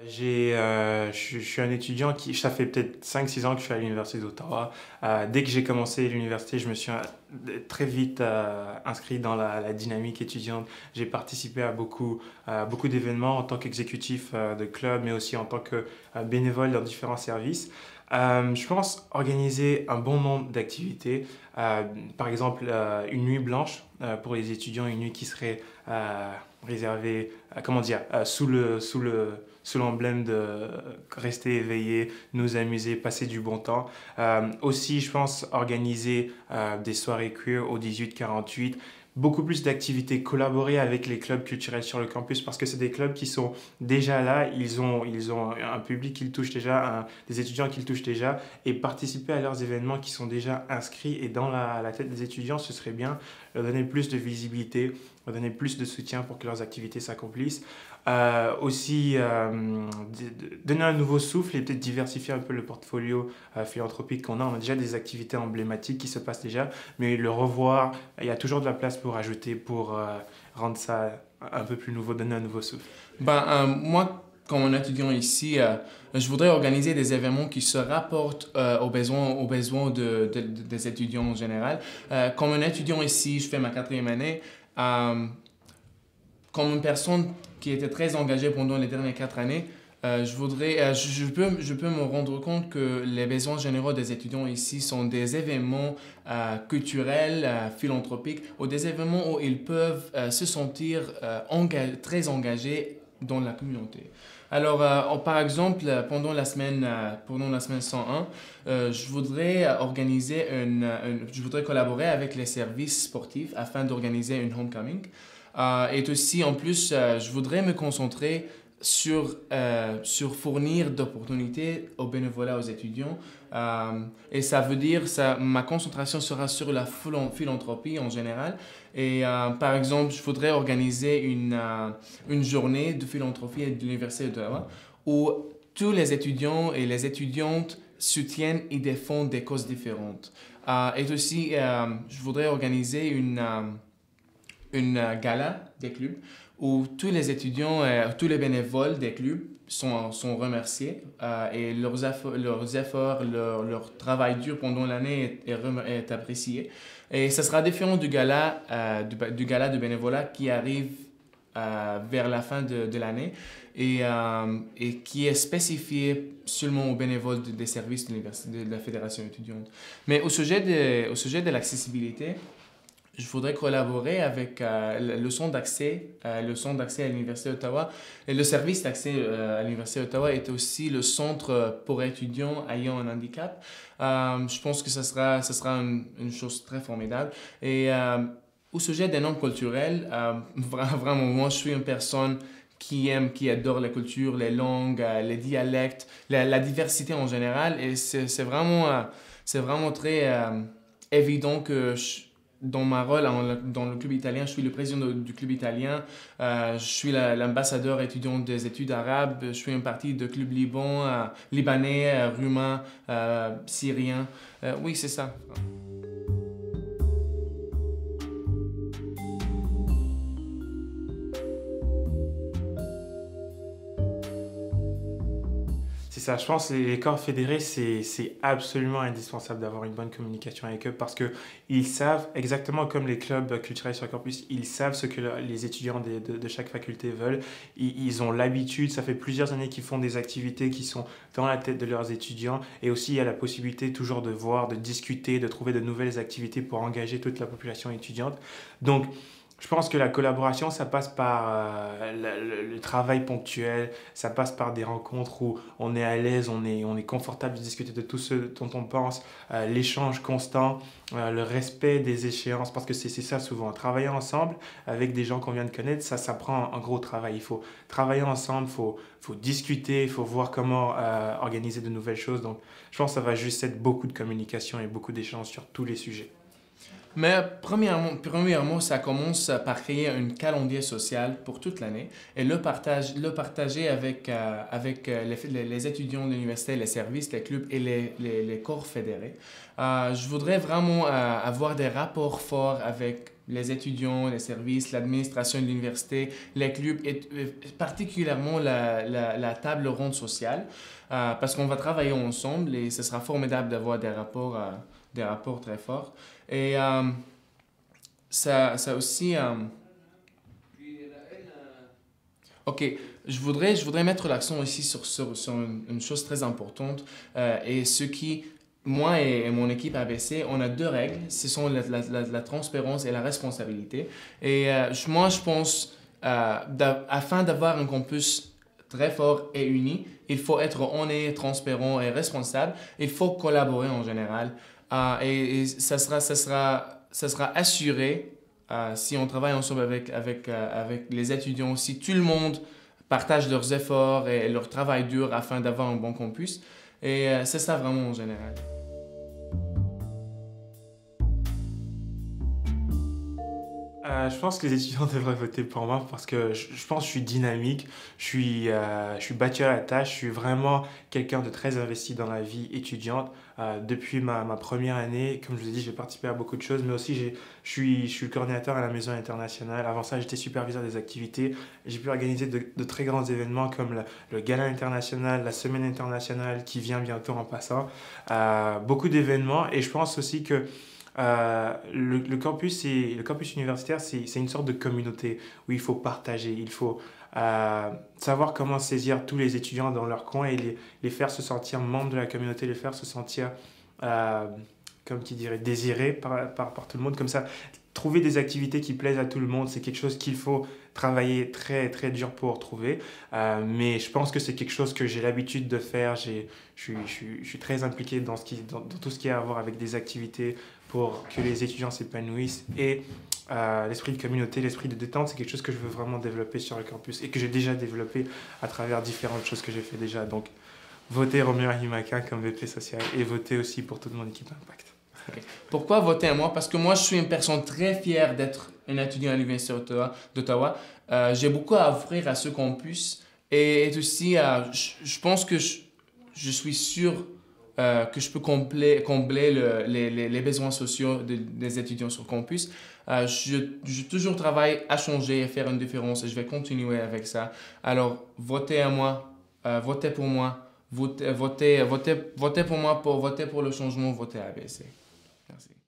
Je suis un étudiant ça fait peut-être 5 6 ans que je suis à l'Université d'Ottawa. Dès que j'ai commencé l'université, je me suis très vite inscrit dans la dynamique étudiante. J'ai participé à beaucoup d'événements en tant qu'exécutif de club, mais aussi en tant que bénévole dans différents services. Je pense organiser un bon nombre d'activités, euh, par exemple une nuit blanche pour les étudiants, une nuit qui serait réservée, comment dire, sous l'emblème de rester éveillé, nous amuser, passer du bon temps. Aussi, je pense organiser des soirées queer au 18-48, beaucoup plus d'activités, collaborer avec les clubs culturels sur le campus parce que c'est des clubs qui sont déjà là, ils ont un public qu'ils touchent déjà, des étudiants qu'ils touchent déjà et participer à leurs événements qui sont déjà inscrits et dans la tête des étudiants, ce serait bien leur donner plus de visibilité, leur donner plus de soutien pour que leurs activités s'accomplissent. Aussi, donner un nouveau souffle et peut-être diversifier un peu le portfolio philanthropique qu'on a. On a déjà des activités emblématiques qui se passent déjà, mais le revoir, il y a toujours de la place pour ajouter, pour rendre ça un peu plus nouveau, donner un nouveau souffle. Moi, comme un étudiant ici, je voudrais organiser des événements qui se rapportent aux besoins des étudiants en général. Comme un étudiant ici, je fais ma quatrième année. Euh, Comme une personne qui était très engagée pendant les dernières 4 années, je peux me rendre compte que les besoins généraux des étudiants ici sont des événements culturels, philanthropiques, ou des événements où ils peuvent se sentir très engagés dans la communauté. Alors, par exemple, pendant la semaine 101, je voudrais je voudrais collaborer avec les services sportifs afin d'organiser une homecoming. Et aussi, en plus, je voudrais me concentrer sur fournir d'opportunités au bénévolat aux étudiants. Et ça veut dire, ma concentration sera sur la philanthropie en général. Et par exemple, je voudrais organiser une journée de philanthropie de l'Université d'Ottawa où tous les étudiants et les étudiantes soutiennent et défendent des causes différentes. Et aussi, je voudrais organiser une gala des clubs où tous les étudiants et tous les bénévoles des clubs sont remerciés et leurs efforts, leur travail dur pendant l'année est apprécié. Et ça sera différent du gala de bénévolat qui arrive vers la fin de l'année et qui est spécifié seulement aux bénévoles des services de la Fédération étudiante. Mais au sujet de l'accessibilité, je voudrais collaborer avec le centre d'accès à l'Université d'Ottawa. Et le service d'accès à l'Université d'Ottawa est aussi le centre pour étudiants ayant un handicap. Je pense que ça sera une chose très formidable. Et au sujet des normes culturelles, vraiment, moi, je suis une personne qui adore la culture, les langues, les dialectes, la diversité en général. Et c'est vraiment très évident que dans ma rôle dans le club italien, je suis le président du club italien, je suis l'ambassadeur étudiant des études arabes, je suis une partie de club libanais, roumain, syrien. Oui, c'est ça. C'est ça, je pense que les corps fédérés, c'est absolument indispensable d'avoir une bonne communication avec eux parce que ils savent, exactement comme les clubs culturels sur le campus, ils savent ce que les étudiants de chaque faculté veulent. Ils ont l'habitude, ça fait plusieurs années qu'ils font des activités qui sont dans la tête de leurs étudiants et aussi il y a la possibilité toujours de voir, de discuter, de trouver de nouvelles activités pour engager toute la population étudiante. Donc, je pense que la collaboration, ça passe par le travail ponctuel, ça passe par des rencontres où on est à l'aise, on est confortable de discuter de tout ce dont on pense, l'échange constant, le respect des échéances, parce que c'est ça souvent. Travailler ensemble avec des gens qu'on vient de connaître, ça prend un gros travail. Il faut travailler ensemble, faut discuter, il faut voir comment organiser de nouvelles choses. Donc, je pense que ça va juste être beaucoup de communication et beaucoup d'échanges sur tous les sujets. Mais premièrement, ça commence par créer un calendrier social pour toute l'année et le partager avec les étudiants de l'université, les services, les clubs et les corps fédérés. Je voudrais vraiment avoir des rapports forts avec les étudiants, les services, l'administration de l'université, les clubs et particulièrement la table ronde sociale parce qu'on va travailler ensemble et ce sera formidable d'avoir des rapports très forts. Et ça aussi... OK, je voudrais mettre l'accent ici sur une chose très importante et ce qui, moi et mon équipe ABC, on a deux règles, ce sont la transparence et la responsabilité. Et moi, je pense, afin d'avoir un campus très fort et uni, il faut être honnête, transparent et responsable. Il faut collaborer en général. Et ça sera assuré si on travaille ensemble avec les étudiants, si tout le monde partage leurs efforts et leur travail dur afin d'avoir un bon campus. Et c'est ça vraiment en général. Je pense que les étudiants devraient voter pour moi parce que je pense que je suis dynamique, je suis battu à la tâche, je suis vraiment quelqu'un de très investi dans la vie étudiante. Depuis ma première année, comme je vous ai dit, j'ai participé à beaucoup de choses, mais aussi je suis le coordinateur à la Maison internationale. Avant ça, j'étais superviseur des activités. J'ai pu organiser de très grands événements comme le Gala international, la Semaine internationale qui vient bientôt en passant. Beaucoup d'événements et je pense aussi que le campus universitaire, c'est une sorte de communauté où il faut partager, il faut savoir comment saisir tous les étudiants dans leur coin et les faire se sentir membres de la communauté, les faire se sentir, euh, comme qui dirait, désirés par tout le monde. Comme ça, trouver des activités qui plaisent à tout le monde, c'est quelque chose qu'il faut travailler très, très dur pour trouver. Mais je pense que c'est quelque chose que j'ai l'habitude de faire. Je suis très impliqué dans tout ce qui a à voir avec des activités pour que les étudiants s'épanouissent. Et l'esprit de communauté, l'esprit de détente, c'est quelque chose que je veux vraiment développer sur le campus et que j'ai déjà développé à travers différentes choses que j'ai fait déjà. Donc, votez Roméo Ahimakin comme VP social et votez aussi pour toute mon équipe Impact. Okay. Pourquoi voter à moi? Parce que moi, je suis une personne très fière d'être un étudiant à l'Université d'Ottawa. J'ai beaucoup à offrir à ce campus et aussi, je pense que je suis sûr que je peux combler les besoins sociaux des étudiants sur le campus. Je toujours travaille à changer et faire une différence et je vais continuer avec ça. Alors, votez à moi, votez pour moi, votez pour moi, votez pour le changement, votez ABC.